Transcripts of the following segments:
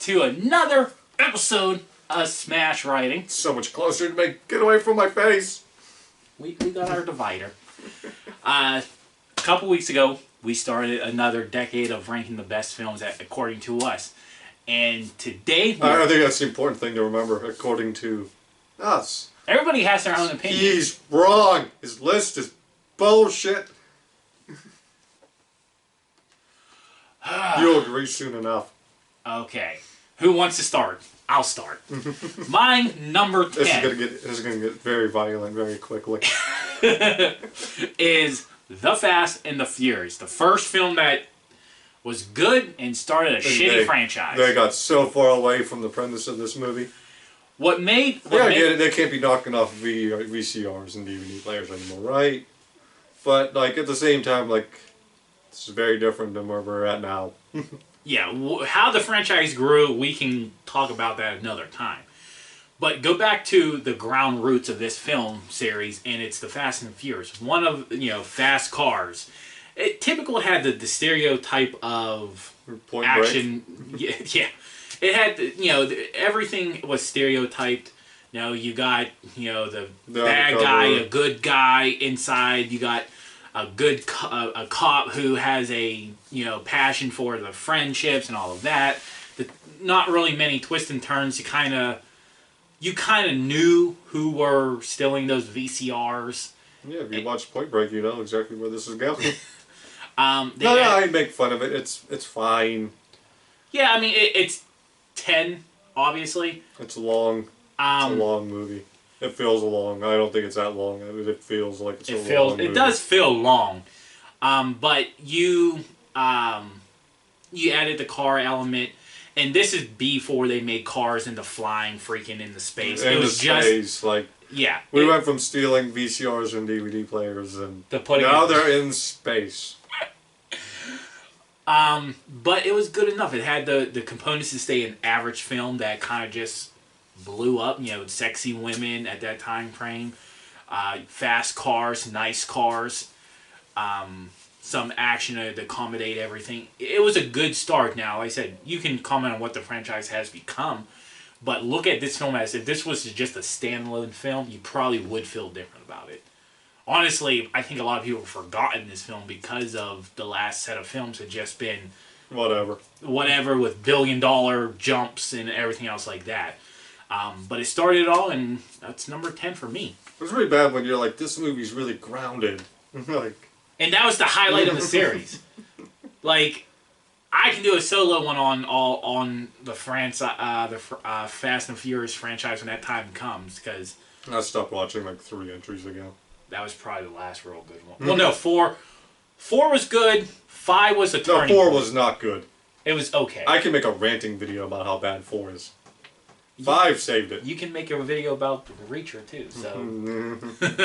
to another episode of Smash Writing. So much closer to me. Get away from my face. We got our divider. A couple weeks ago, we started another decade of ranking the best films according to us. And today... I think that's the important thing to remember, according to us. Everybody has their own opinion. He's wrong. His list is bullshit. You'll agree soon enough. Okay. Who wants to start? I'll start. My number 10. This is gonna get very violent very quickly. Is The Fast and the Furious. The first film that was good and started a shitty franchise. They got so far away from the premise of this movie. They can't be knocking off VCRs and DVD players anymore, right? But like at the same time, like this is very different than where we're at now. Yeah, how the franchise grew, we can talk about that another time. But go back to the ground roots of this film series, and it's the Fast and Furious. One of, fast cars. It typically had the stereotype of Point action. Yeah. It had, everything was stereotyped. You got, the bad guy, a good guy inside. You got a cop who has a, passion for the friendships and all of that. Not really many twists and turns. You kind of knew who were stealing those VCRs. Yeah, if you watch Point Break, you know exactly where this is going. I make fun of it. It's fine. Yeah, I mean, it's 10, obviously. It's long. It's a long movie. It feels long. I don't think it's that long. I mean, it feels like it's a long movie. It does feel long. But you added the car element, and this is before they made cars into flying freaking into space. It was just like we went from stealing VCRs and DVD players and now they're in space. But it was good enough. It had the components to stay an average film that kind of just blew up. Sexy women at that time frame, fast cars, nice cars, some action to accommodate everything. It was a good start. Now, like I said, you can comment on what the franchise has become, but look at this film as if this was just a standalone film, you probably would feel different about it. Honestly, I think a lot of people have forgotten this film because of the last set of films had just been whatever with billion-dollar jumps and everything else like that. But it started it all, and that's number 10 for me. It was really bad when you're like, this movie's really grounded. And that was the highlight of the series. Like, I can do a solo one on the Fast and Furious franchise when that time comes, because I stopped watching like 3 entries ago. That was probably the last real good one. Well, no, 4 was good. 5 was a turning. No, 4 was not good. It was okay. I can make a ranting video about how bad 4 is. 5 saved it. You can make a video about the Reacher too, so...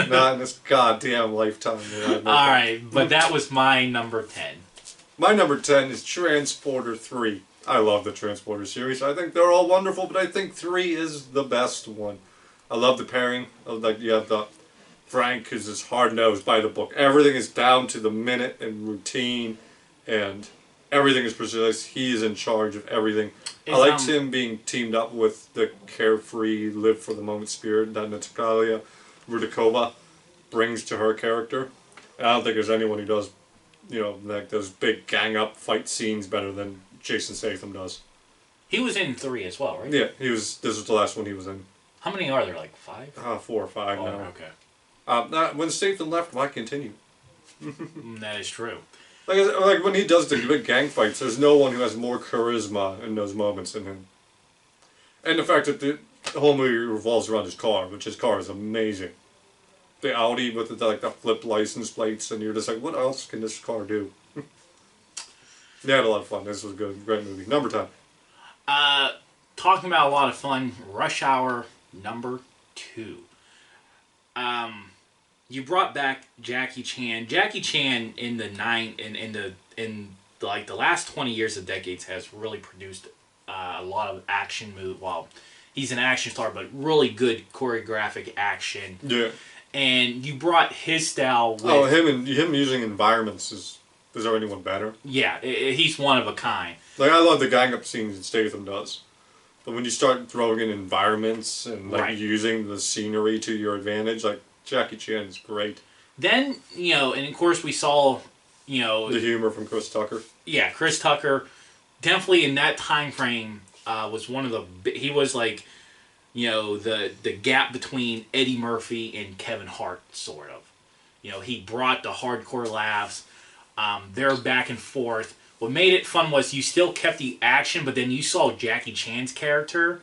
Not in this goddamn lifetime. Alright, but that was my number 10. My number 10 is Transporter 3. I love the Transporter series. I think they're all wonderful, but I think 3 is the best one. I love the pairing. You have the Frank, who's just hard-nosed by the book. Everything is down to the minute and routine, and everything is precise. He is in charge of everything. I liked him being teamed up with the carefree, live for the moment spirit that Natalia Rudakova brings to her character. And I don't think there's anyone who does, like those big gang-up fight scenes better than Jason Statham does. He was in 3 as well, right? Yeah, this was the last one he was in. How many are there, like 5? 4 or 5 now. Okay. When Statham left, why continue? That is true. Like when he does the big gang fights, there's no one who has more charisma in those moments than him. And the fact that the whole movie revolves around his car, which his car is amazing. The Audi with the flipped license plates, and you're just like, what else can this car do? They had a lot of fun. This was a good, great movie. Number 10. Talking about a lot of fun, Rush Hour number 2. You brought back Jackie Chan. Jackie Chan in the last 20 years of decades has really produced a lot of action movies. Well, he's an action star, but really good choreographic action. Yeah. And you brought his style with... Oh, him using environments is there anyone better? Yeah, he's one of a kind. Like, I love the gang up scenes that Statham does. But when you start throwing in environments and like using the scenery to your advantage, like Jackie Chan is great. Then, and of course we saw, the humor from Chris Tucker. Yeah, Chris Tucker, definitely in that time frame, was one of the. He was like, the gap between Eddie Murphy and Kevin Hart, sort of. He brought the hardcore laughs. They're back and forth. What made it fun was you still kept the action, but then you saw Jackie Chan's character,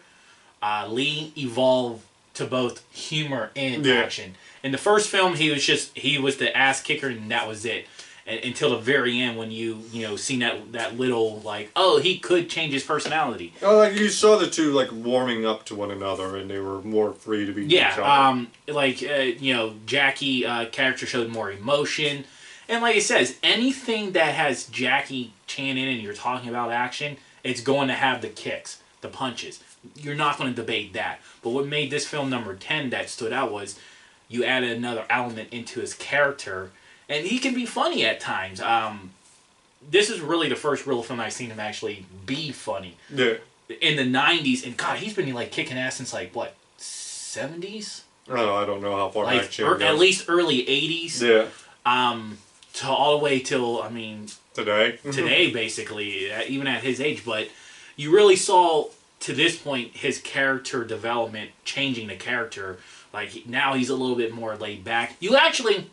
Lee, evolve to both humor and action. In the first film, he was the ass kicker, and that was it. And, until the very end, when you seen that little like, oh, he could change his personality. Oh, like you saw the two like warming up to one another, and they were more free to be. Yeah, Jackie character showed more emotion. And like it says, anything that has Jackie Chan in it and you're talking about action, it's going to have the kicks, the punches. You're not going to debate that. But what made this film number 10 that stood out was you added another element into his character. And he can be funny at times. This is really the first real film I've seen him actually be funny. Yeah. In the 90s, and God, he's been like kicking ass since like, what, 70s? Oh, I don't know how far back Chan goes. At least early 80s. Yeah. To all the way till, today. Today, basically, even at his age. But you really saw, to this point, his character development, changing the character. Like, now he's a little bit more laid back. You actually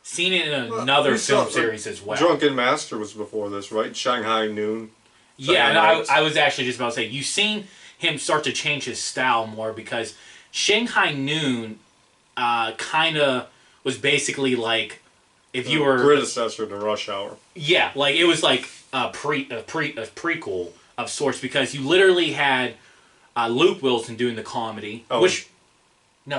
seen it in another film series as well. Drunken Master was before this, right? Shanghai Noon. Yeah, and I was actually just about to say, you've seen him start to change his style more, because Shanghai Noon kind of was basically like, if you were predecessor to Rush Hour. Yeah, like it was like a prequel of sorts, because you literally had Luke Wilson doing the comedy, no,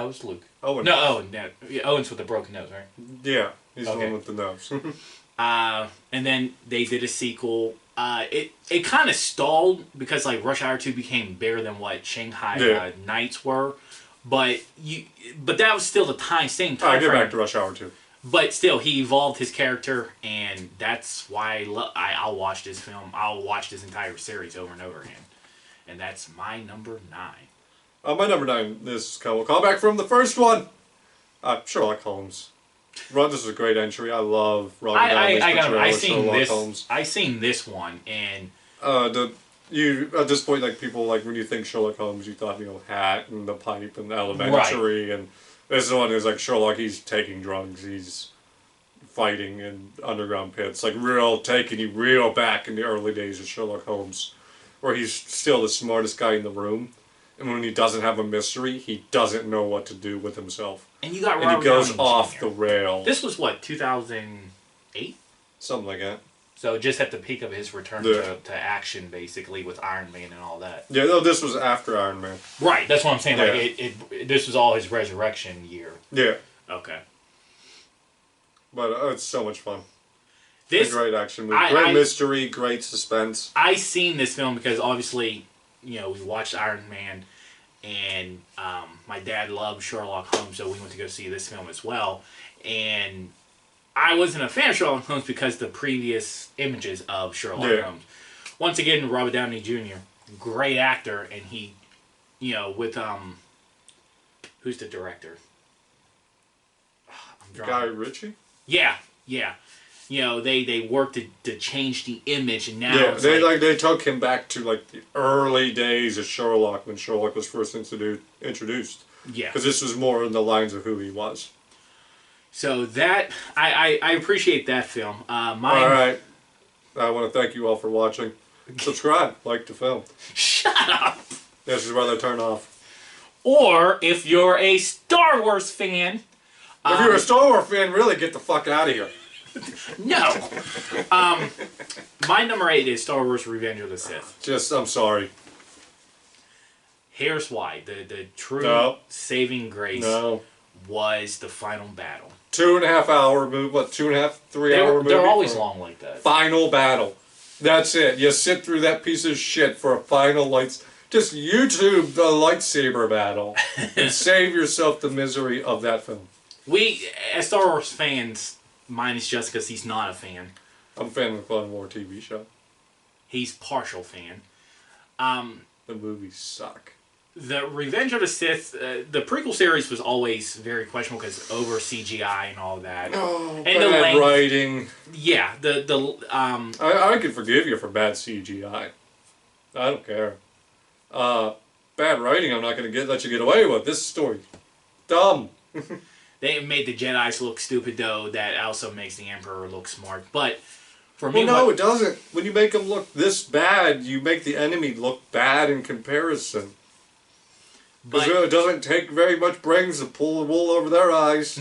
it was Luke. Owen. No, Owen. No, Owen's with the broken nose, right? Yeah, he's the one with the nose. And then they did a sequel. It kind of stalled because like Rush Hour 2 became bigger than what Shanghai Nights were, but that was still the same time. Alright, get back to Rush Hour 2. But still, he evolved his character, and that's why I'll watch this film. I'll watch this entire series over and over again. And that's my number 9. My number 9, this is a callback from the first one. Sherlock Holmes. This is a great entry. I love Robert Downey's portrayal of Sherlock Holmes. I seen this one, and at this point, like people like when you think Sherlock Holmes, you thought Hat and the Pipe and Elementary, and this is the one who's like Sherlock. He's taking drugs. He's fighting in underground pits, like taking you real back in the early days of Sherlock Holmes, where he's still the smartest guy in the room, and when he doesn't have a mystery, he doesn't know what to do with himself. And you got Robert Downey Jr. And he goes off the rail. This was what, 2008? Something like that. So just at the peak of his return to action, basically, with Iron Man and all that. Yeah, no, this was after Iron Man. Right, that's what I'm saying. Like this was all his resurrection year. Yeah. Okay. But it's so much fun. This a great action movie, great mystery, great suspense. I seen this film because obviously, we watched Iron Man, and my dad loved Sherlock Holmes, so we went to go see this film as well. And I wasn't a fan of Sherlock Holmes because the previous images of Sherlock Holmes. Once again, Robert Downey Jr., great actor, and he, with who's the director? Guy Ritchie? Yeah. They worked to change the image, and now they took him back to like the early days of Sherlock when Sherlock was first introduced. Yeah, because this was more in the lines of who he was. So that I appreciate that film. All right, I want to thank you all for watching. Subscribe, like the film. Shut up. This is where they turn off. Or if you're a Star Wars fan. If you're a Star Wars fan, really get the fuck out of here. No. My number 8 is Star Wars Revenge of the Sith. I'm sorry. Here's why. The true saving grace was the final battle. 2.5 hour movie, 2.5, 3 hour movie? They're always long like that. Final battle. That's it. You sit through that piece of shit for a final just YouTube the lightsaber battle and save yourself the misery of that film. We, as Star Wars fans, minus just because he's not a fan. I'm a fan of the Clone War TV show. He's partial fan. the movies suck. The Revenge of the Sith, the prequel series was always very questionable because over CGI and all that. Oh, and bad the length, writing. Yeah, I can forgive you for bad CGI. I don't care. Bad writing, I'm not going to let you get away with. This story, dumb. They made the Jedis look stupid, though. That also makes the Emperor look smart. But for me, well, no, it doesn't. When you make them look this bad, you make the enemy look bad in comparison. Because it doesn't take very much brains to pull the wool over their eyes.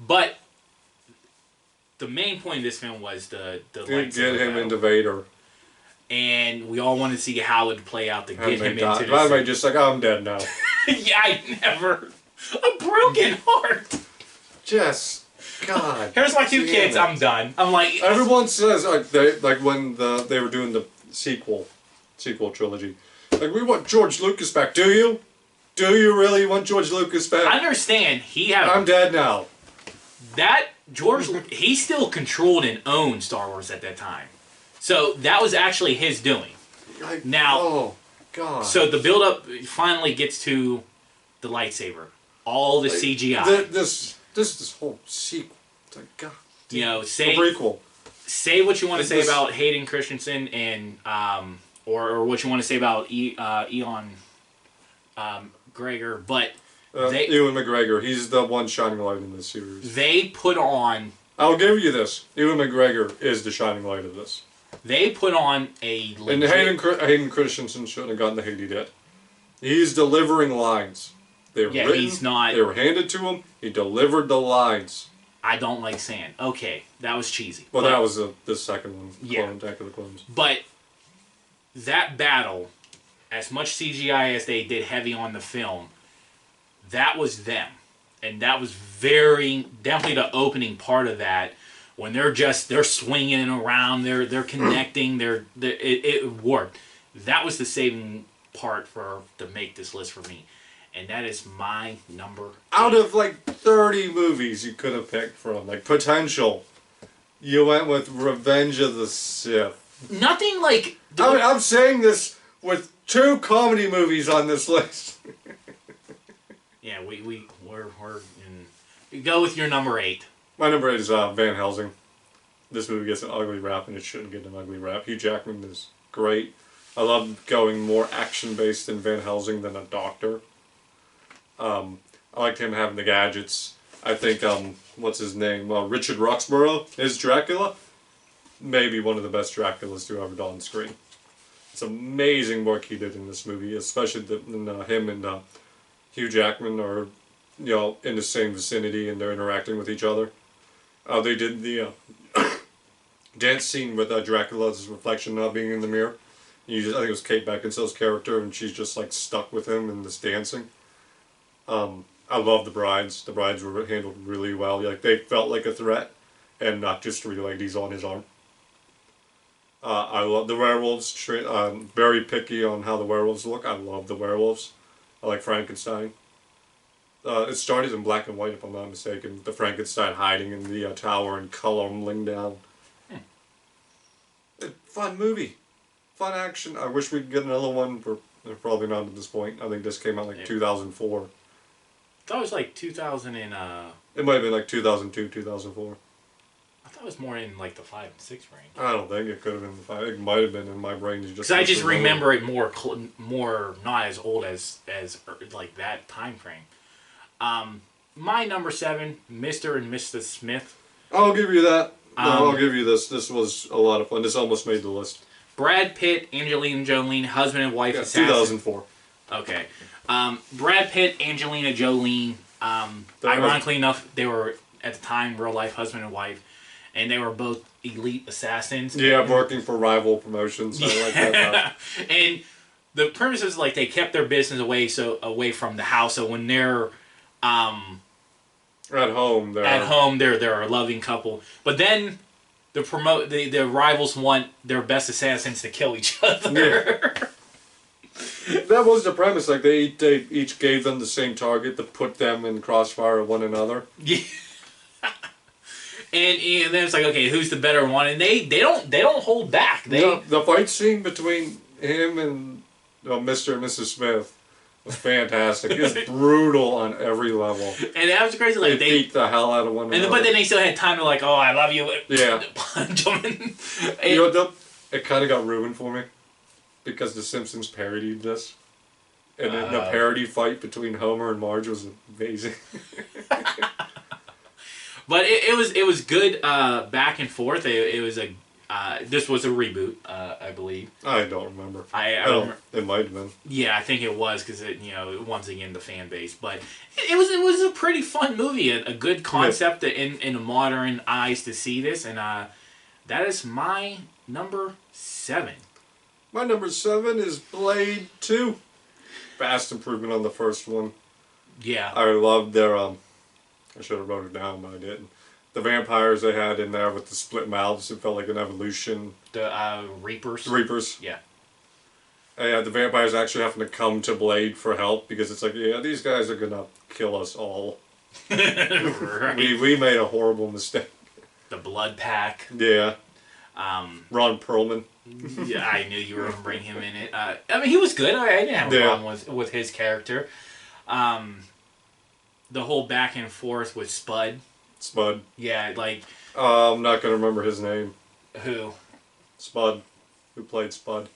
But the main point of this film was the get him into Vader. And we all wanted to see how it would play out to get him into this. I'm just like, I'm dead now. Yeah, I never. A broken heart. Just, God. Here's my two kids. I'm done. I'm like. Everyone says when they were doing the sequel trilogy. Like, we want George Lucas back. Do you? Do you really want George Lucas back? I understand. I'm dead now. That George, he still controlled and owned Star Wars at that time. So that was actually his doing. Now, oh, God. So the build-up finally gets to the lightsaber. All the CGI. This whole sequel. God. You know, the prequel. Say what you want to say about Hayden Christensen and or what you want to say about Ewan Gregor, but Ewan McGregor, he's the one shining light in this series. They put on. I'll give you this. Ewan McGregor is the shining light of this. They put on a. And Hayden Christensen shouldn't have gotten the hate he did. He's delivering lines. They were written, he's not. They were handed to him. He delivered the lines. I don't like sand. Okay, that was cheesy. Well, that was the second one. Yeah. Attack of the Clones. But that battle, as much CGI as they did heavy on the film, that was them. And that was definitely the opening part of that. When they're swinging around, they're connecting, it worked. That was the saving part to make this list for me. And that is my number 8. Out of like 30 movies you could have picked from, like potential, you went with Revenge of the Sith. Nothing like... I'm saying this with 2 comedy movies on this list. Yeah, we're in... Go with your number 8. My number 8 is Van Helsing. This movie gets an ugly rap, and it shouldn't get an ugly rap. Hugh Jackman is great. I love going more action-based in Van Helsing than a doctor. I liked him having the gadgets. I think, what's his name? Richard Roxburgh is Dracula. Maybe one of the best Draculas to ever done on screen. It's amazing work he did in this movie, especially him and Hugh Jackman are, in the same vicinity and they're interacting with each other. They did the dance scene with Dracula's reflection not being in the mirror. I think it was Kate Beckinsale's character, and she's just like stuck with him in this dancing. I love the brides. The brides were handled really well. Like, they felt like a threat, and not just 3 ladies on his arm. I love the werewolves. Very picky on how the werewolves look. I love the werewolves. I like Frankenstein. It started in black and white, if I'm not mistaken. The Frankenstein hiding in the tower and coloring down. Fun movie. Fun action. I wish we could get another one. We're probably not at this point. I think this came out like 2004. I thought it was like 2000 and... It might have been like 2002, 2004. I thought it was more in like the 5 and 6 range. I don't think it could have been the 5. It might have been in my brain. Because I just remember it more not as old as like that time frame. My number 7, Mr. and Mrs. Smith. I'll give you that. I'll give you this. This was a lot of fun. This almost made the list. Brad Pitt, Angelina Jolie, husband and wife assassin. 2004. Okay. Brad Pitt, Angelina Jolie, ironically enough, they were, at the time, real-life husband and wife, and they were both elite assassins. Yeah, working for rival promotions. I like that. And the premise is, like, they kept their business away from the house, so when they're... At home, they're a loving couple. But then the rivals want their best assassins to kill each other. Yeah. That was the premise. Like, they each gave them the same target to put them in crossfire of one another. Yeah. and then it's like, okay, who's the better one? And they don't hold back. The fight scene between him and Mr. and Mrs. Smith was fantastic. It was brutal on every level. And that was crazy. Like, they beat the hell out of one another. But then they still had time to like, oh, I love you. Yeah. Punch them. It kind of got ruined for me because The Simpsons parodied this. And then the parody fight between Homer and Marge was amazing. But it was good back and forth. It was a this was a reboot, I believe. I don't remember. I don't remember. It might have been. Yeah, I think it was because once again the fan base. But it was a pretty fun movie, a good concept in modern eyes to see this, and that is my number 7. My number 7 is Blade 2. Vast improvement on the first one. Yeah. I loved their I should have wrote it down, but I didn't. The vampires they had in there with the split mouths, it felt like an evolution. The Reapers. Reapers. Yeah. And the vampires actually having to come to Blade for help because it's like, yeah, these guys are gonna kill us all. Right. We made a horrible mistake. The Blood Pack. Yeah. Ron Perlman. Yeah, I knew you were going to bring him in it. I mean, he was good. I didn't have a problem with his character. The whole back and forth with Spud. Spud. Yeah, like... I'm not going to remember his name. Who? Spud. Who played Spud?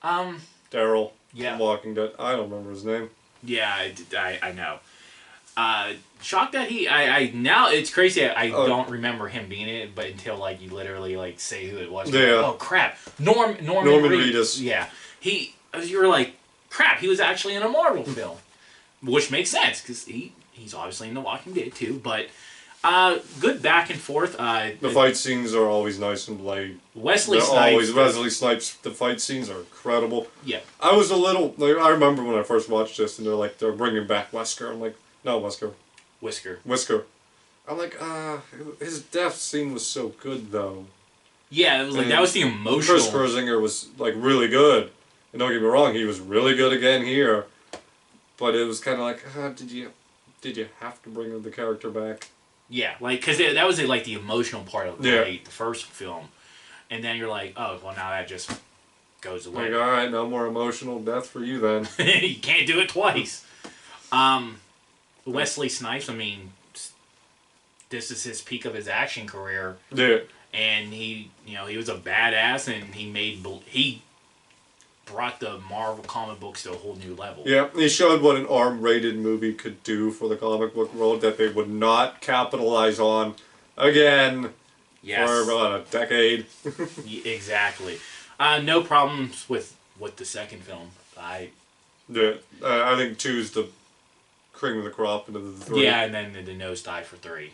Daryl. Yeah. From Walking Dead. I don't remember his name. Yeah, I know. Shocked that now it's crazy. I don't remember him being in it, but until like you literally like say who it was. Yeah. Like, oh crap, Norman Reedus. Yeah, you were like, crap, he was actually in a Marvel film, which makes sense because he's obviously in The Walking Dead too. But good back and forth. The fight scenes are always nice and Blade. Wesley Snipes. Wesley Snipes. The fight scenes are incredible. Yeah. I was a little. I remember when I first watched this, and they're bringing back Wesker. I'm like, no, Wesker. Whisker. I'm like, his death scene was so good though. Yeah, it was like that was the emotional. Chris Scherzinger was like really good, and don't get me wrong, he was really good again here. But it was kind of like, did you have to bring the character back? Yeah, like because that was like the emotional part of the first film, and then you're like, oh well, now that just goes away. Like, all right, no more emotional death for you then. You can't do it twice. Wesley Snipes, I mean, this is his peak of his action career. Yeah. And he was a badass, and he brought the Marvel comic books to a whole new level. Yeah, he showed what an R-rated movie could do for the comic book world that they would not capitalize on again for about a decade. Exactly. No problems with the second film. I think 2 is the cream of the crop into the 3. Yeah, and then the nosedive for 3.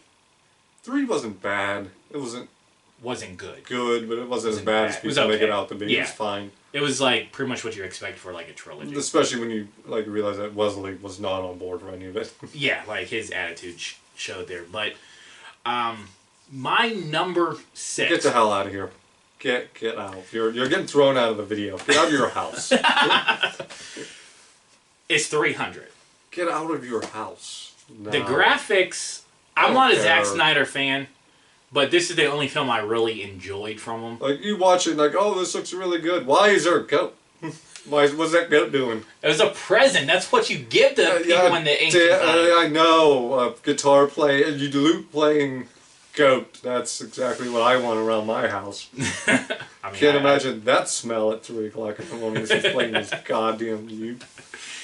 3 wasn't bad. It wasn't good. Good, but it wasn't as bad as people make it out to be. Yeah. It was fine. It was like pretty much what you expect for like a trilogy. Especially when you like realize that Wesley was not on board for any of it. Yeah, like his attitude showed there. But my number 6. Get the hell out of here. Get out. You're getting thrown out of the video. Get out of your house. It's 300. Get out of your house. No. The graphics, I'm not a Zack Snyder fan, but this is the only film I really enjoyed from him. Like, you watch it like, oh, this looks really good. Why is there a goat? What's that goat doing? It was a present. That's what you give to people in the ancient times. I know. Guitar playing, you Luke playing goat. That's exactly what I want around my house. Can't imagine that smell at 3 o'clock in the morning as he's playing this goddamn Luke.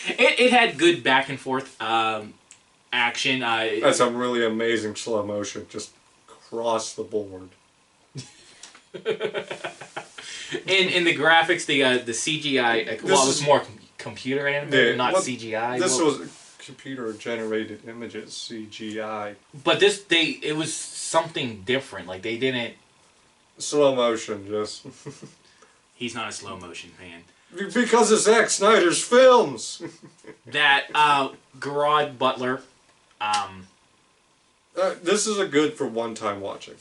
It had good back and forth action. That's some really amazing slow motion, just across the board. in the graphics, the CGI, it was more computer animated, not CGI. This was computer generated images, CGI. But it was something different. Like they didn't slow motion. Just he's not a slow motion fan. Because of Zack Snyder's films. That Gerard Butler. This is a good for one-time watching.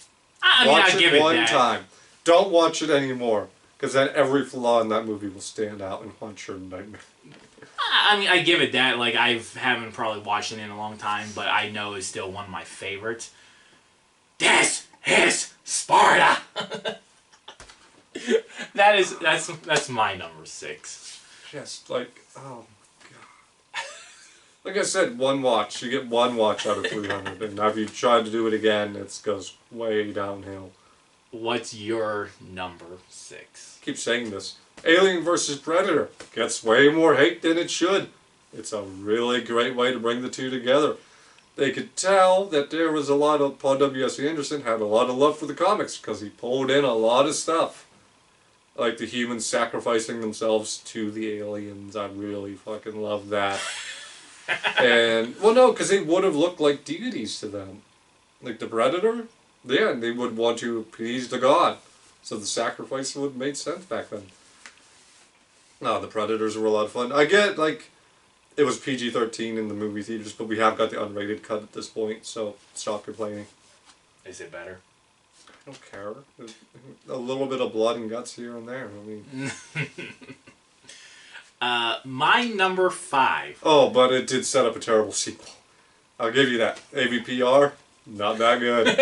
Watch it one time. Don't watch it anymore, because then every flaw in that movie will stand out and haunt your nightmare. I mean, I give it that. Like, I haven't probably watched it in a long time, but I know it's still one of my favorites. This is Sparta! That's my number 6. Just like, oh god. Like I said, one watch. You get one watch out of 300, and if you try to do it again, it goes way downhill. What's your number 6? Keep saying this. Alien vs. Predator gets way more hate than it should. It's a really great way to bring the two together. They could tell that there was a lot of... Paul W.S. Anderson had a lot of love for the comics because he pulled in a lot of stuff. Like the humans sacrificing themselves to the aliens. I really fucking love that. And, well, no, because they would have looked like deities to them. Like the Predator, yeah, they would want to appease the god. So the sacrifice would have made sense back then. No, the Predators were a lot of fun. I get, like, it was PG-13 in the movie theaters, but we have got the unrated cut at this point, so stop complaining. Is it better? I don't care. A little bit of blood and guts here and there. I mean... My number 5. Oh, but it did set up a terrible sequel. I'll give you that. AVPR, not that good.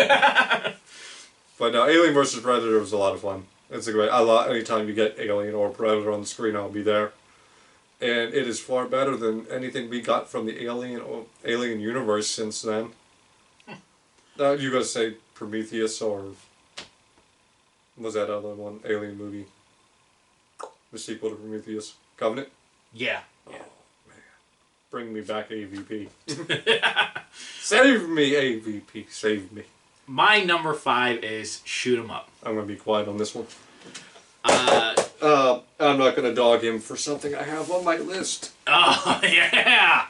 But no, Alien vs. Predator was a lot of fun. It's a great... anytime you get Alien or Predator on the screen, I'll be there. And it is far better than anything we got from the Alien universe since then. You gotta say Prometheus or... what was that other one? Alien movie. The sequel to Prometheus. Covenant? Yeah. Oh, man. Bring me back AVP. Save me, AVP. Save me. My number 5 is Shoot 'Em Up. I'm going to be quiet on this one. I'm not going to dog him for something I have on my list. Oh, yeah!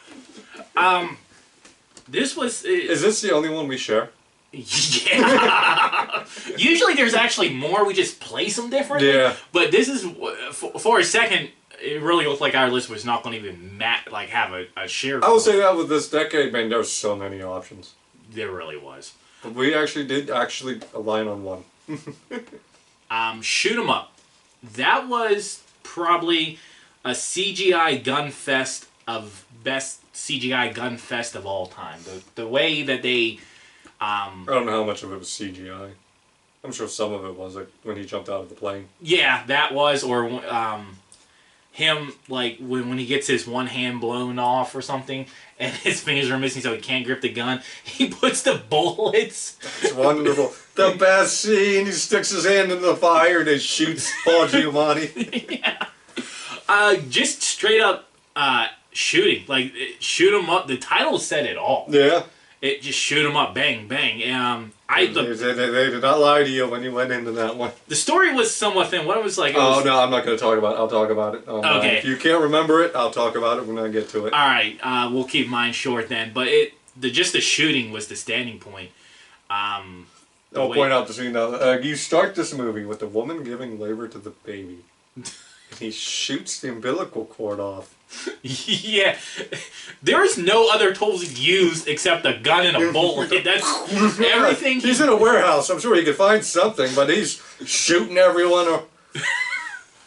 This was... Is this the only one we share? Yeah! Usually there's actually more, we just place them differently. Yeah. But this is... For a second, it really looked like our list was not going to even have a share. I will say that with this decade, man, there's so many options. There really was. But we did align on one. Shoot 'Em Up. That was probably a CGI gun fest of best CGI gun fest of all time. The way that they... I don't know how much of it was CGI. I'm sure some of it was, like when he jumped out of the plane. Yeah, that was, or him, like, when he gets his one hand blown off or something, and his fingers are missing so he can't grip the gun, he puts the bullets... It's wonderful. The best scene, he sticks his hand in the fire and it shoots Paul Giamatti. Yeah. Just straight up shooting. Like, Shoot 'Em Up, the title said it all. Yeah. It just shoot 'em up, bang, bang. They did not lie to you when you went into that one. The story was somewhat thin. What it was like... No, I'm not going to talk about it. I'll talk about it. Okay. If you can't remember it, I'll talk about it when I get to it. Alright, we'll keep mine short then. But just the shooting was the standing point. I'll point out the scene now. You start this movie with the woman giving labor to the baby. And he shoots the umbilical cord off. Yeah. There is no other tools used except a gun and a bullet. That's everything. He's in a warehouse. I'm sure he could find something, but he's shooting everyone.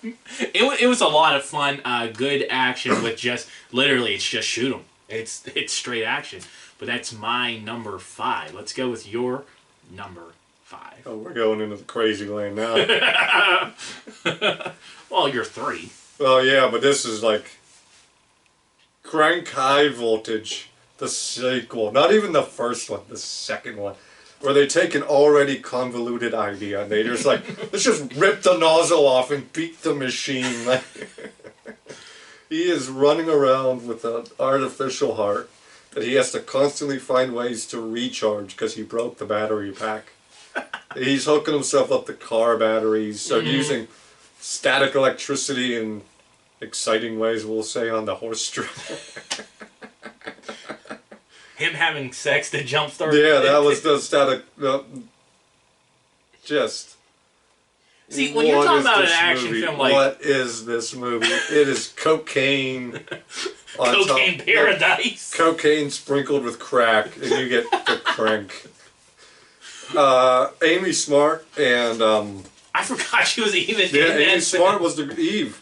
It was a lot of fun. Good action with just... Literally, it's just shoot 'em. It's straight action. But that's my number 5. Let's go with your number 5. Oh, we're going into the crazy lane now. Well, you're 3. Oh, yeah, but this is like... Crank High Voltage, the sequel. Not even the first one, the second one. Where they take an already convoluted idea and they just like, let's just rip the nozzle off and beat the machine. Like, he is running around with an artificial heart that he has to constantly find ways to recharge because he broke the battery pack. He's hooking himself up to car batteries, so using static electricity in exciting ways, we'll say, on the horse strip. Him having sex to jumpstart. Yeah, that was the static. Just. See, when you're talking about an action film like... What is this movie? It is cocaine. Cocaine paradise. Cocaine sprinkled with crack, and you get the crank. Amy Smart and... I forgot she was even in that. Amy Smart was the Eve.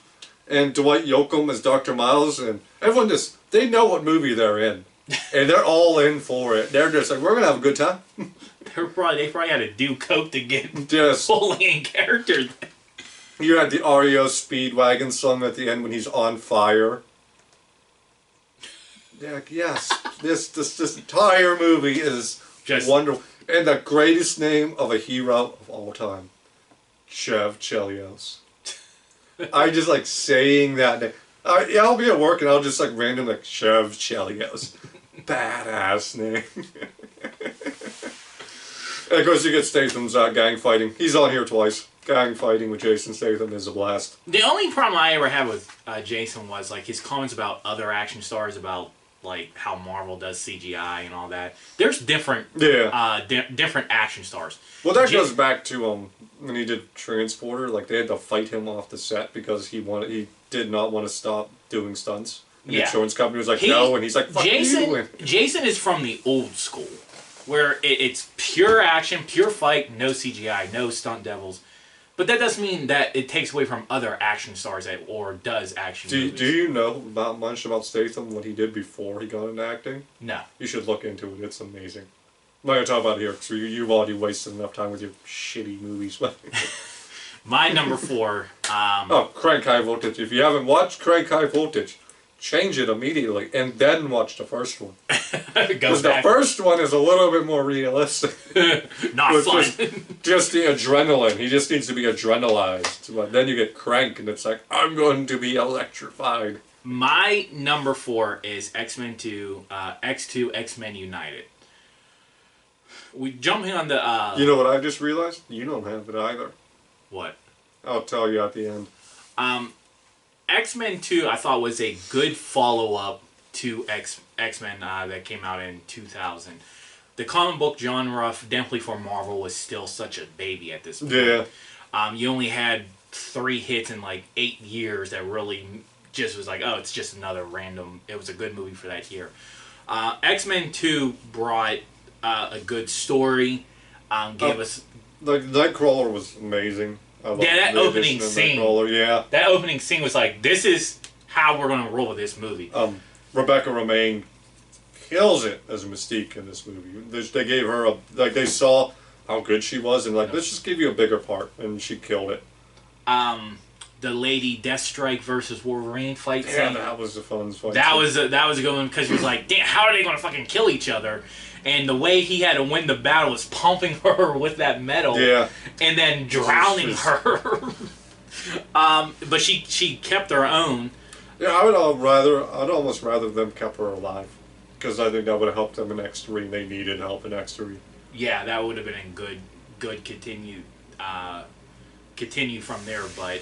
And Dwight Yoakam as Dr. Miles, and everyone they know what movie they're in. And they're all in for it. They're just like, we're going to have a good time. They probably had to do coke to get just fully in character. You had the REO Speedwagon song at the end when he's on fire. Yeah, yes. This entire movie is just wonderful. And the greatest name of a hero of all time. Chev Chelios. I just like saying that name. Yeah, I'll be at work and I'll just like random like Chev Chelios. Badass name. And of course you get Statham's gang fighting. He's on here twice. Gang fighting with Jason Statham is a blast. The only problem I ever had with Jason was like his comments about other action stars, about like how Marvel does CGI and all that. There's different different action stars. Well, that goes back to when he did Transporter. Like they had to fight him off the set because he did not want to stop doing stunts. And the insurance company was like, no, and he's like, fuck you. Jason is from the old school, where it's pure action, pure fight, no CGI, no stunt devils. But that doesn't mean that it takes away from other action stars or does action movies. Do you know much about Statham, what he did before he got into acting? No. You should look into it. It's amazing. I'm not going to talk about it here because you've already wasted enough time with your shitty movies. My number 4... Crank High Voltage. If you haven't watched Crank High Voltage, change it immediately and then watch the first one. Because the first one is a little bit more realistic. Not fun. Just the adrenaline. He just needs to be adrenalized. But then you get Crank and it's like, I'm going to be electrified. My number 4 is X-Men 2, X2, X-Men United. We jump in on the... You know what I just realized? You don't have it either. What? I'll tell you at the end. X-Men 2, I thought, was a good follow-up to X-Men that came out in 2000. The comic book genre, definitely for Marvel, was still such a baby at this point. Yeah. You only had 3 hits in like 8 years that really just was like, oh, it's just another random... It was a good movie for that year. X-Men 2 brought a good story, gave us... The Nightcrawler was amazing. That opening scene. Yeah. That opening scene was like, this is how we're going to roll with this movie. Rebecca Romijn kills it as a Mystique in this movie. They gave her they saw how good she was and like, let's just give you a bigger part, and she killed it. The Lady Deathstrike versus Wolverine fight scene. Yeah, that was a fun fight. That was a good one because he was like, damn, how are they going to fucking kill each other? And the way he had to win the battle was pumping her with that metal, and then drowning her. But she kept her own. Yeah, I'd almost rather them kept her alive, because I think that would have helped them in X3, and they needed help in X3. Yeah, that would have been a good continue from there. But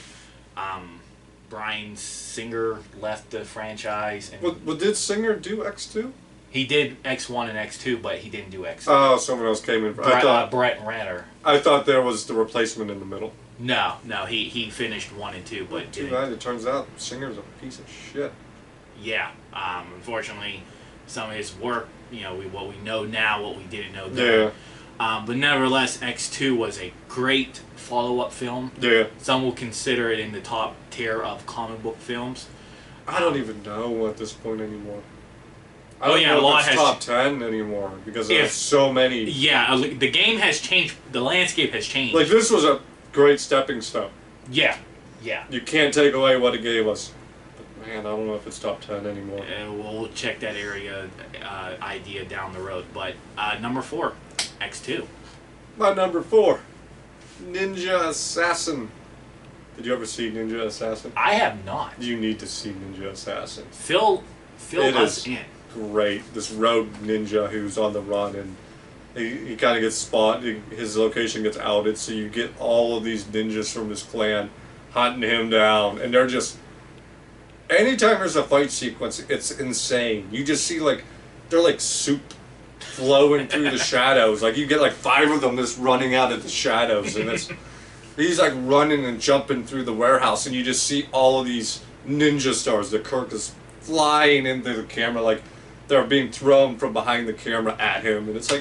Bryan Singer left the franchise. And did Singer do X2? He did X1 and X2, but he didn't do X. Oh, someone else came in. Brett Ratner. I thought there was the replacement in the middle. No, he finished 1 and 2, but too bad. It turns out Singer's a piece of shit. Yeah, unfortunately, some of his work, what we know now, what we didn't know then. Yeah. But nevertheless, X2 was a great follow-up film. Yeah. Some will consider it in the top tier of comic book films. I don't even know at this point anymore. I don't know if it's top 10 anymore because there's so many. Yeah, the game has changed. The landscape has changed. Like, this was a great stepping stone. Yeah. You can't take away what it gave us. But man, I don't know if it's top 10 anymore. We'll check that idea down the road. But number 4, X2. My number 4, Ninja Assassin. Did you ever see Ninja Assassin? I have not. You need to see Ninja Assassin. Fill us in. Great. This rogue ninja who's on the run, and he kind of gets spotted. His location gets outed, so you get all of these ninjas from his clan hunting him down, and they're just... Anytime there's a fight sequence, it's insane. You just see, they're like soup flowing through the shadows. Like, you get 5 of them just running out of the shadows, and he's running and jumping through the warehouse, and you just see all of these ninja stars. The Kirk is flying into the camera, they're being thrown from behind the camera at him, and it's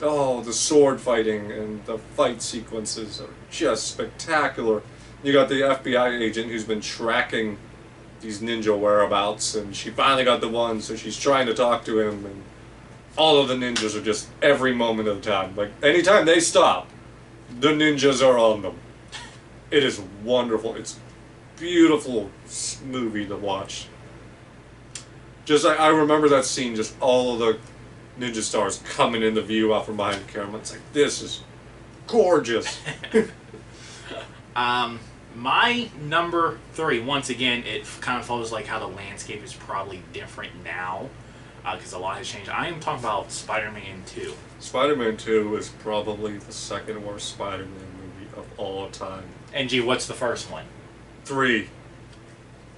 the sword fighting and the fight sequences are just spectacular. You got the FBI agent who's been tracking these ninja whereabouts, and she finally got the one, so she's trying to talk to him, and all of the ninjas are just every moment of the time. Anytime they stop, the ninjas are on them. It is wonderful. It's beautiful movie to watch. Just I remember that scene, just all of the ninja stars coming into view out from behind the camera. It's like, this is gorgeous. My number 3, once again, it kind of follows like how the landscape is probably different now, because a lot has changed. I am talking about Spider-Man 2. Spider-Man 2 is probably the second worst Spider-Man movie of all time. And gee, what's the first one? 3.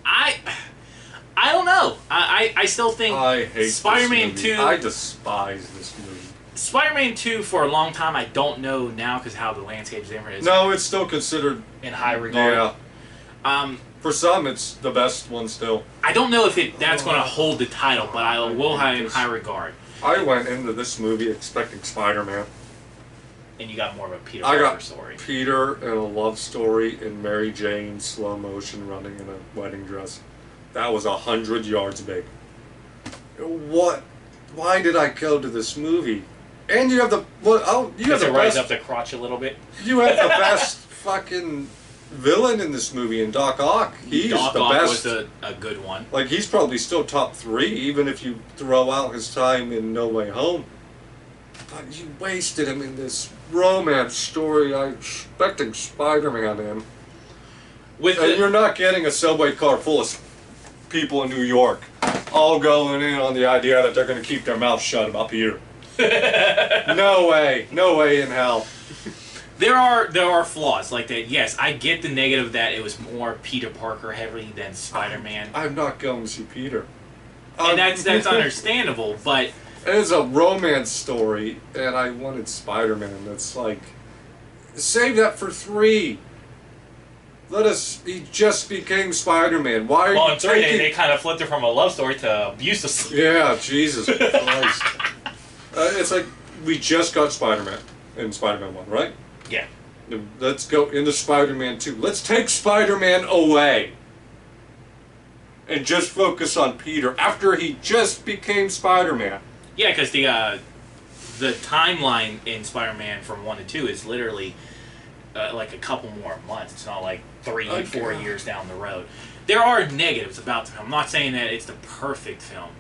I don't know. I still think I hate Spider-Man this movie. 2. I despise this movie. Spider-Man 2 for a long time, I don't know now because how the landscape is different. No, it's still considered in high regard. Yeah. For some, it's the best one still. I don't know if that's going to hold the title, but I will have it in high regard. I went into this movie expecting Spider-Man. And you got more of a Peter Parker story. Peter and a love story and Mary Jane slow motion running in a wedding dress. That was 100 yards big. What? Why did I go to this movie? And you have the rise up the crotch a little bit. You have the best fucking villain in this movie, in Doc Ock. He's Doc the Ock best. was a good one. Like, he's probably still top 3, even if you throw out his time in No Way Home. But you wasted him in this romance story. I'm expecting Spider-Man in. And you're not getting a subway car full of people in New York all going in on the idea that they're going to keep their mouth shut about Peter. No way. No way in hell. There are flaws like that. Yes, I get the negative that it was more Peter Parker heavy than Spider-Man. I'm not going to see Peter. And that's understandable, but it's a romance story, and I wanted Spider-Man. It's like, save that for 3. He just became Spider-Man. Why are you taking... they kind of flipped it from a love story to abuse. Yeah, Jesus Christ. It's like, we just got Spider-Man in Spider-Man 1, right? Yeah. Let's go into Spider-Man 2. Let's take Spider-Man away. And just focus on Peter after he just became Spider-Man. Yeah, because the timeline in Spider-Man from 1 to 2 is literally like a couple more months. It's not like 3, 4 years down the road. There are negatives about the film. I'm not saying that it's the perfect film.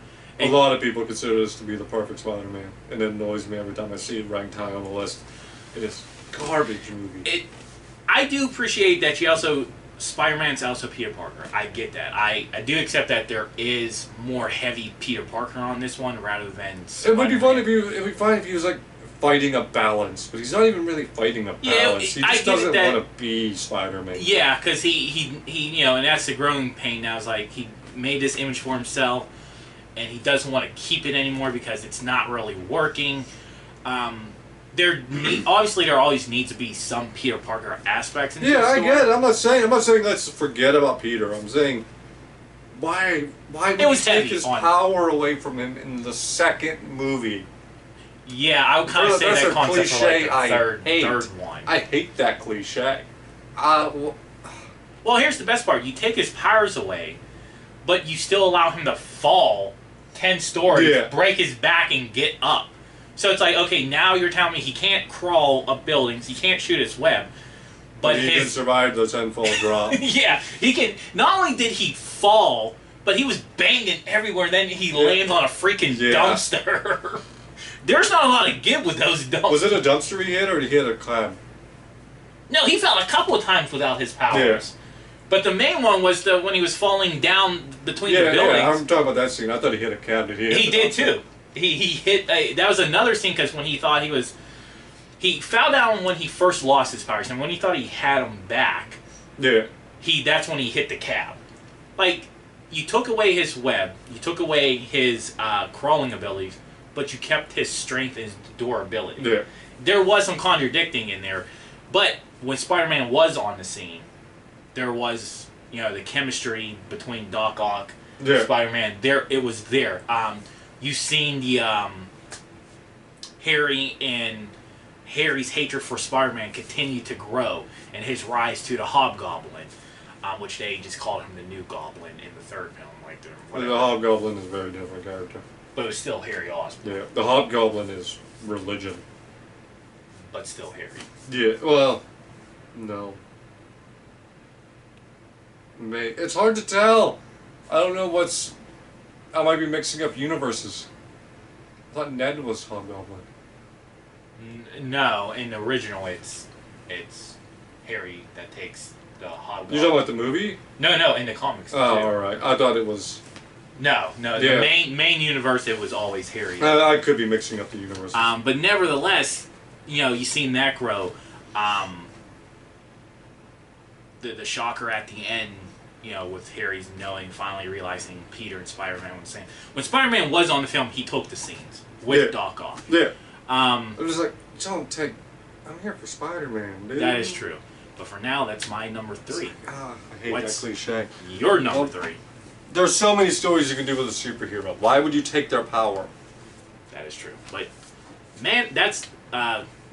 A lot of people consider this to be the perfect Spider-Man, and it annoys me every time I see it ranked high on the list. It is garbage movie. I do appreciate that Spider-Man's also Peter Parker. I get that. I do accept that there is more heavy Peter Parker on this one rather than Spider-Man. It would be fine if he was like fighting a balance, but he's not even really fighting a balance. He just doesn't want to be Spider-Man. Yeah, because he and that's the growing pain now. Is like he made this image for himself, and he doesn't want to keep it anymore because it's not really working. Obviously there always needs to be some Peter Parker aspects in this story. I get it. I'm not saying let's forget about Peter. I'm saying why would he take his power away from him in the second movie? Yeah, I would kind of say that concept for like the third one. I hate that cliche. Well, here's the best part. You take his powers away, but you still allow him to fall 10 stories, break his back, and get up. So it's like, okay, now you're telling me he can't crawl up buildings, he can't shoot his web, but he can survive the 10-fall drop. Yeah, he can. Not only did he fall, but he was banging everywhere. Then he lands on a freaking dumpster. There's not a lot of give with those dumpsters. Was it a dumpster he hit, or did he hit a clam? No, he fell a couple of times without his powers. Yeah. But the main one was when he was falling down between the buildings. Yeah, I'm talking about that scene. I thought he hit a cab. Did he? He did too. He hit. That was another scene because when he thought he fell down when he first lost his powers, and when he thought he had them back. Yeah. That's when he hit the cab. Like, you took away his web, you took away his crawling abilities, but you kept his strength and his durability. Yeah. There was some contradicting in there, but when Spider-Man was on the scene, there was the chemistry between Doc Ock, and Spider-Man. It was there. You've seen the Harry's hatred for Spider-Man continue to grow, and his rise to the Hobgoblin, which they just called him the New Goblin in the third film. The Hobgoblin is a very different character. But it was still Harry Osborn. Yeah, the Hobgoblin is religion. But still Harry. Yeah, well, no. It's hard to tell. I don't know what's... I might be mixing up universes. I thought Ned was Hobgoblin. No, in the original, it's Harry that takes the Hobgoblin. You talking about the movie? No, in the comics. Oh, alright. I thought it was... No. Yeah. The main universe, it was always Harry. I could be mixing up the universes. But nevertheless, you see Necro, the shocker at the end, with Harry's finally realizing Peter and Spider-Man were the same. When Spider-Man was on the film, he took the scenes with Doc Ock. Yeah. I'm just like, don't take... I'm here for Spider-Man, dude. That is true. But for now, that's my number 3. I hate that cliche. Your number 3? There's so many stories you can do with a superhero. Why would you take their power? That is true. But, man, that's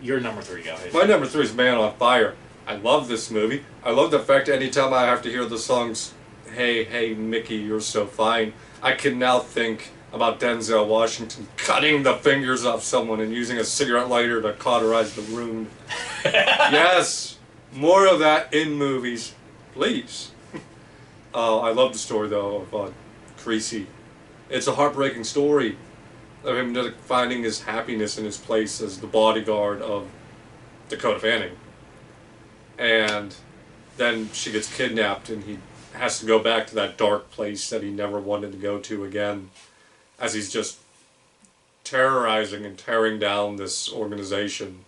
your number 3. Go ahead. My number 3 is Man on Fire. I love this movie. I love the fact that anytime I have to hear the songs, Hey, hey, Mickey, you're so fine, I can now think about Denzel Washington cutting the fingers off someone and using a cigarette lighter to cauterize the wound. Yes! More of that in movies. Please. I love the story, though, of Creasy. It's a heartbreaking story of him finding his happiness in his place as the bodyguard of Dakota Fanning. And then she gets kidnapped and he has to go back to that dark place that he never wanted to go to again, as he's just terrorizing and tearing down this organization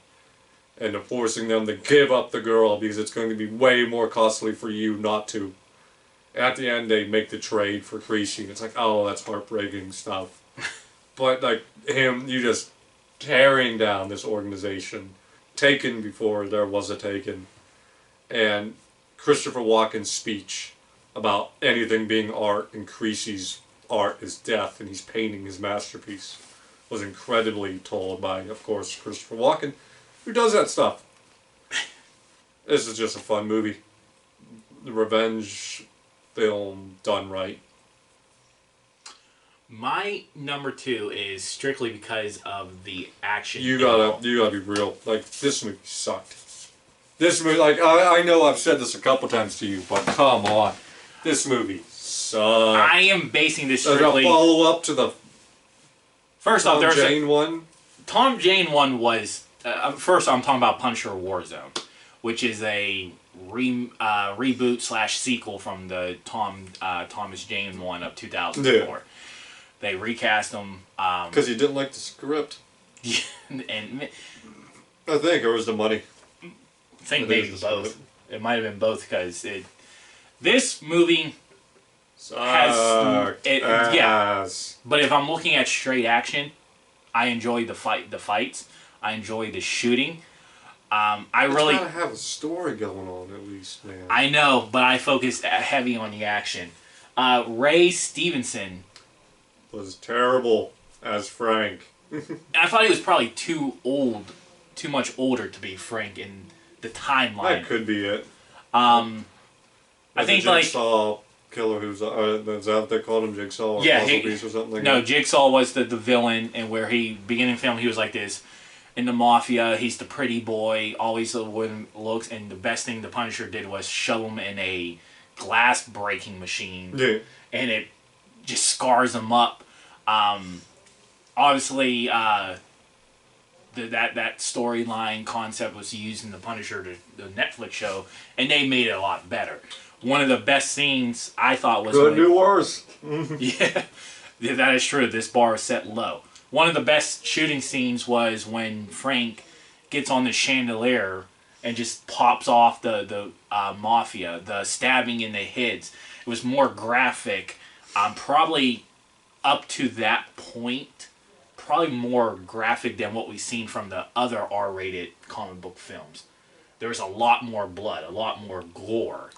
and forcing them to give up the girl because it's going to be way more costly for you not to. At the end, they make the trade for Creasy. It's like, oh, that's heartbreaking stuff. But, like, you just tearing down this organization. Taken before there was a Taken. And Christopher Walken's speech about anything being art and Creasy's art is death and he's painting his masterpiece was incredibly told by, of course, Christopher Walken, who does that stuff. This is just a fun movie. The revenge film done right. My number 2 is strictly because of the action. You gotta be real. Like, this movie sucked. This movie, like, I know I've said this a couple times to you, but come on. This movie sucked. I am basing this strictly... There's a follow-up to the First off, there's Jane one. Tom Jane one was... first, I'm talking about Punisher Warzone, which is a reboot / sequel from the Thomas Jane one of 2004. Yeah. They recast him. Because he didn't like the script. and I think, or was the money? I think maybe both. It might have been both because this movie has yeah. But if I'm looking at straight action, I enjoy the fights. I enjoy the shooting. I really gotta have a story going on at least, man. I know, but I focus heavy on the action. Ray Stevenson was terrible as Frank. I thought he was probably too much older to be Frank in the timeline. That could be it. I think Jigsaw killer who's is that what they called him, Jigsaw or Puzzle Piece or something like that? No, Jigsaw was the villain, and where beginning of the film he was like this. In the Mafia, he's the pretty boy, always the way looks, and the best thing the Punisher did was shove him in a glass breaking machine, and it just scars him up. Obviously, that storyline concept was used in the Punisher, the Netflix show, and they made it a lot better. One of the best scenes I thought was Good New Wars. Yeah, that is true. This bar is set low. One of the best shooting scenes was when Frank gets on the chandelier and just pops off the Mafia, the stabbing in the heads. It was more graphic. Probably up to that point, probably more graphic than what we've seen from the other R-rated comic book films. There was a lot more blood, a lot more gore.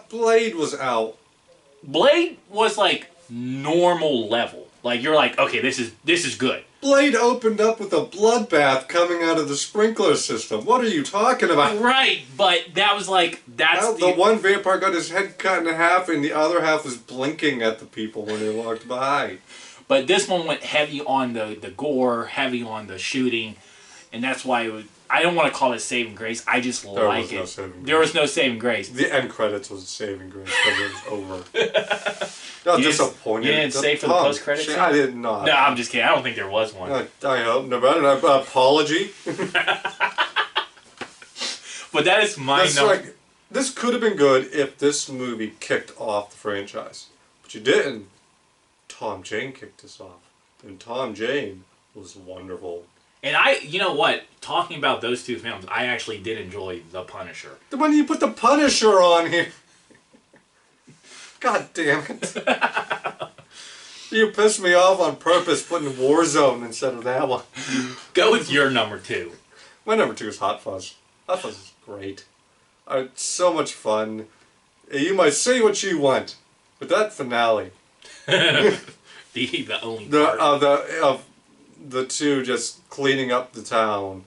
Blade was out. Blade was like normal level. Like, you're like, okay, this is good. Blade opened up with a bloodbath coming out of the sprinkler system. What are you talking about? Right, but that was like, the one vampire got his head cut in half and the other half was blinking at the people when they walked by. But this one went heavy on the gore, heavy on the shooting, and that's why I don't want to call it saving grace. I just like it. There was no saving grace. The end credits was saving grace because it was over. Not disappointed. You didn't say for the post credits? I did not. No, I'm just kidding. I don't think there was one. I hope no. Apology. But that is my number. This could have been good if this movie kicked off the franchise, but you didn't. Tom Jane kicked us off, and Tom Jane was wonderful. And you know what? Talking about those two films, I actually did enjoy The Punisher. When you put The Punisher on here, God damn it! You pissed me off on purpose, putting Warzone instead of that one. Go with your number 2. My number 2 is Hot Fuzz. Hot Fuzz is great. It's so much fun. You might say what you want, but that finale. the only part. The two just cleaning up the town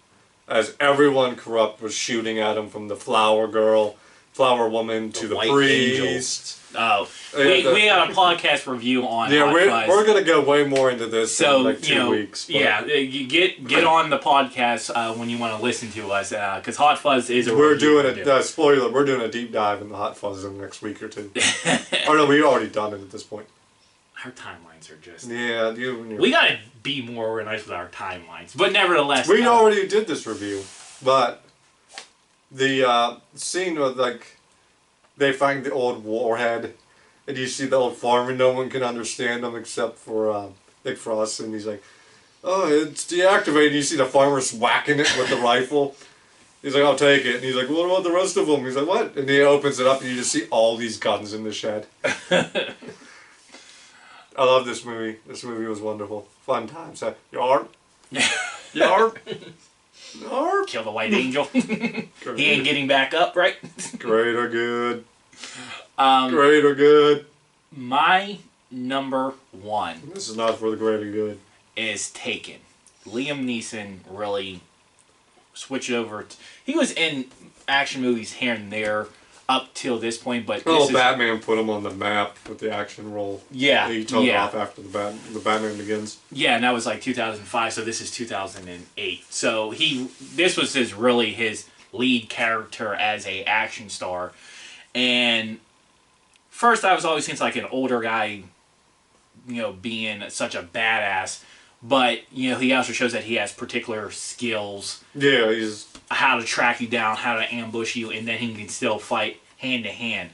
as everyone corrupt was shooting at him, from the flower woman to the priest. Oh, we got a podcast review on Hot Fuzz. We're gonna go way more into this in like 2 weeks. But yeah, you get on the podcast when you want to listen to us, because Hot Fuzz is a We're doing a spoiler. We're doing a deep dive into Hot Fuzz in the next week or 2. Or no, we've already done it at this point. Our timelines are just... Yeah, we gotta be more organized with our timelines. But nevertheless... We already did this review, but the scene with, like, they find the old warhead, and you see the old farm, and no one can understand him except for Nick Frost, and he's like, oh, it's deactivated. You see the farmer's whacking it with the rifle. He's like, I'll take it. And he's like, what about the rest of them? He's like, what? And he opens it up, and you just see all these guns in the shed. I love this movie. This movie was wonderful. Fun times. Yarp. Yarp. Yarp. Kill the White Angel. He ain't getting back up, right? Great or good. Great or good. My number 1. This is not for the great or good. Is Taken. Liam Neeson really switched over. He was in action movies here and there up till this point, but Batman put him on the map with the action role. Yeah, he took off after the Batman Begins. Yeah, and that was like 2005. So this is 2008. So this was his lead character as a action star. And first, I was always thinking like an older guy, being such a badass. But he also shows that he has particular skills. Yeah, he's how to track you down, how to ambush you, and then he can still fight hand to hand.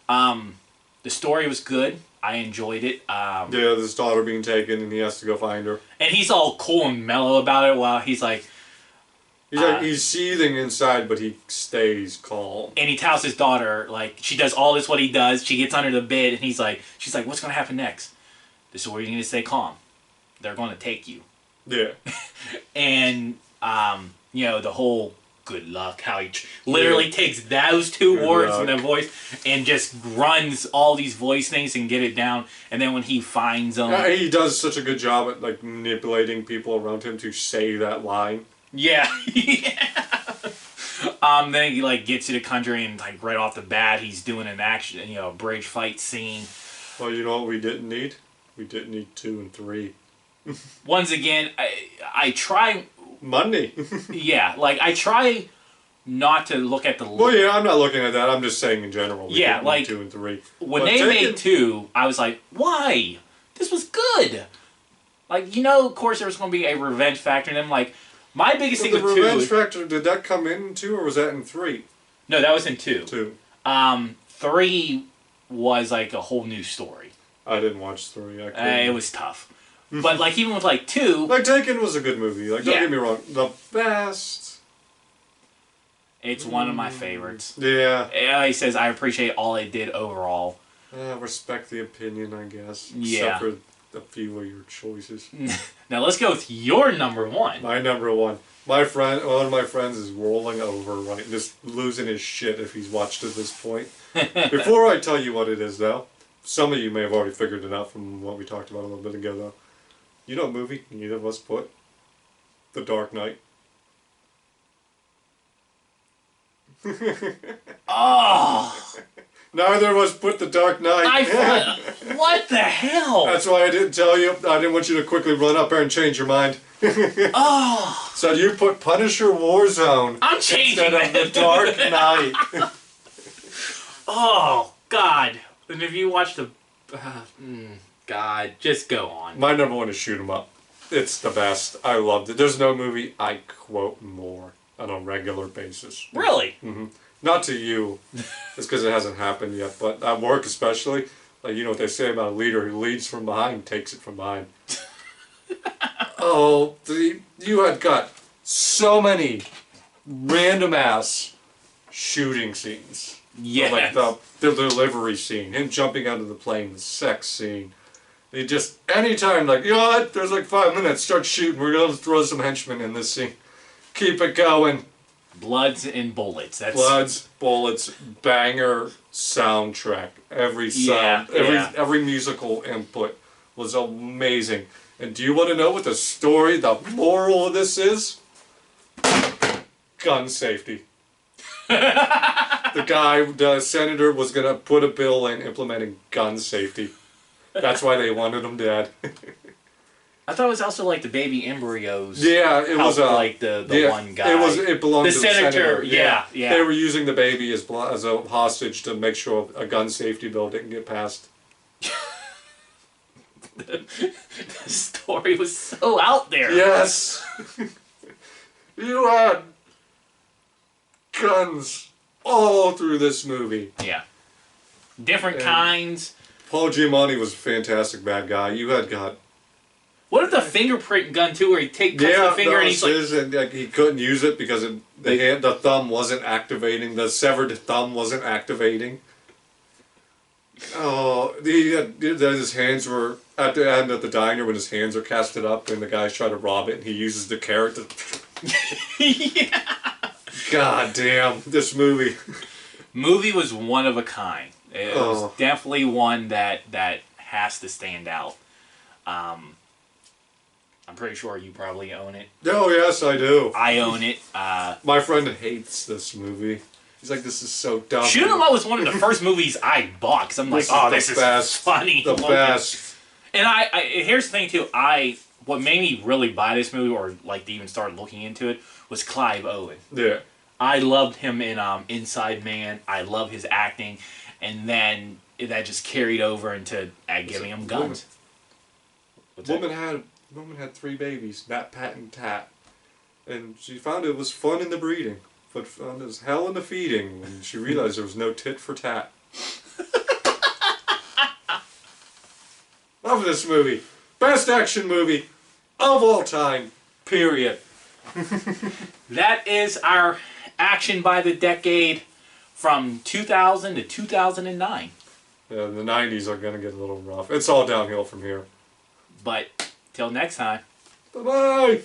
The story was good. I enjoyed it. His daughter being taken, and he has to go find her. And he's all cool and mellow about it, while he's like... he's seething inside, but he stays calm. And he tells his daughter, like, she does all this what he does. She gets under the bed, and she's like, what's going to happen next? This is where you need to stay calm. They're going to take you. Yeah. And, the whole good luck, how he literally takes those 2 words in the voice and just runs all these voice things and get it down. And then when he finds them... he does such a good job at, like, manipulating people around him to say that line. Yeah. Then he, like, gets to the country and, like, right off the bat, he's doing an action, a bridge fight scene. Well, you know what we didn't need? We didn't need 2 and 3. Once again, I try... Money. Yeah, like, I try not to look at the... Well, yeah, I'm not looking at that. I'm just saying in general. Yeah, like... 2 and 3. When they made 2, I was like, why? This was good. Like, of course there was going to be a revenge factor. And I'm like, my biggest thing with 2... The revenge factor, did that come in 2 or was that in 3? No, that was in 2. 2. 3 was like a whole new story. I didn't watch 3. It was tough. But, like, even with, like, 2... Like, Taken was a good movie. Like, don't get me wrong. The best... It's one of my favorites. Yeah. He says, I appreciate all it did overall. Respect the opinion, I guess. Yeah. Except for a few of your choices. Now, let's go with your number 1. My number 1. One of my friends is rolling over, right? Just losing his shit if he's watched to this point. Before I tell you what it is, though, some of you may have already figured it out from what we talked about a little bit ago, though. You know what movie neither of us put? The Dark Knight. Oh! Neither of us put The Dark Knight. What the hell? That's why I didn't tell you. I didn't want you to quickly run up there and change your mind. Oh. So you put Punisher Warzone I'm changing instead of The Dark Knight. Oh, God. And if you watch the... God, just go on. My number one is Shoot 'em Up. It's the best. I loved it. There's no movie I quote more on a regular basis. Really? Mm-hmm. Not to you. It's because it hasn't happened yet. But at work especially, like, you know what they say about a leader who leads from behind, takes it from behind. Oh, you had got so many random ass shooting scenes. Yeah. Like the delivery scene, him jumping out of the plane, the sex scene. They just, anytime, like, you know what, there's like 5 minutes, start shooting, we're going to throw some henchmen in this scene. Keep it going. Bloods and bullets. That's... Bloods, bullets, banger soundtrack. Every sound, every musical input was amazing. And do you want to know what the story, the moral of this is? Gun safety. The senator was going to put a bill in implementing gun safety. That's why they wanted him dead. I thought it was also like the baby embryos. Yeah, it was like the one guy. It belonged to the senator. Yeah. They were using the baby as a hostage to make sure a gun safety bill didn't get passed. The story was so out there. Yes. You had guns all through this movie. Yeah. Different kinds. Paul Giamatti was a fantastic bad guy. You had got... What if the fingerprint gun too, where he cuts the finger and he's like... he couldn't use it because the thumb wasn't activating. The severed thumb wasn't activating. Oh, his hands were at the end of the diner when his hands are casted up and the guys try to rob it and he uses the carrot to... Yeah. God damn, this movie. Movie was one of a kind. It was definitely one that has to stand out. I'm pretty sure you probably own it. Oh, yes, I do. I own it. My friend hates this movie. He's like, this is so dumb. Shoot 'em Up was one of the first movies I bought because I'm like, this is funny. The best. And here's the thing too. What made me really buy this movie or like to even start looking into it was Clive Owen. Yeah. I loved him in Inside Man. I love his acting, and then that just carried over into giving him guns. Woman had 3 babies, Nat, Pat, and Tat, and she found it was fun in the breeding, but found it was hell in the feeding when she realized there was no tit for tat. Love this movie. Best action movie of all time. Period. That is our action by the decade from 2000 to 2009. Yeah, the 90s are going to get a little rough. It's all downhill from here. But till next time. Bye-bye.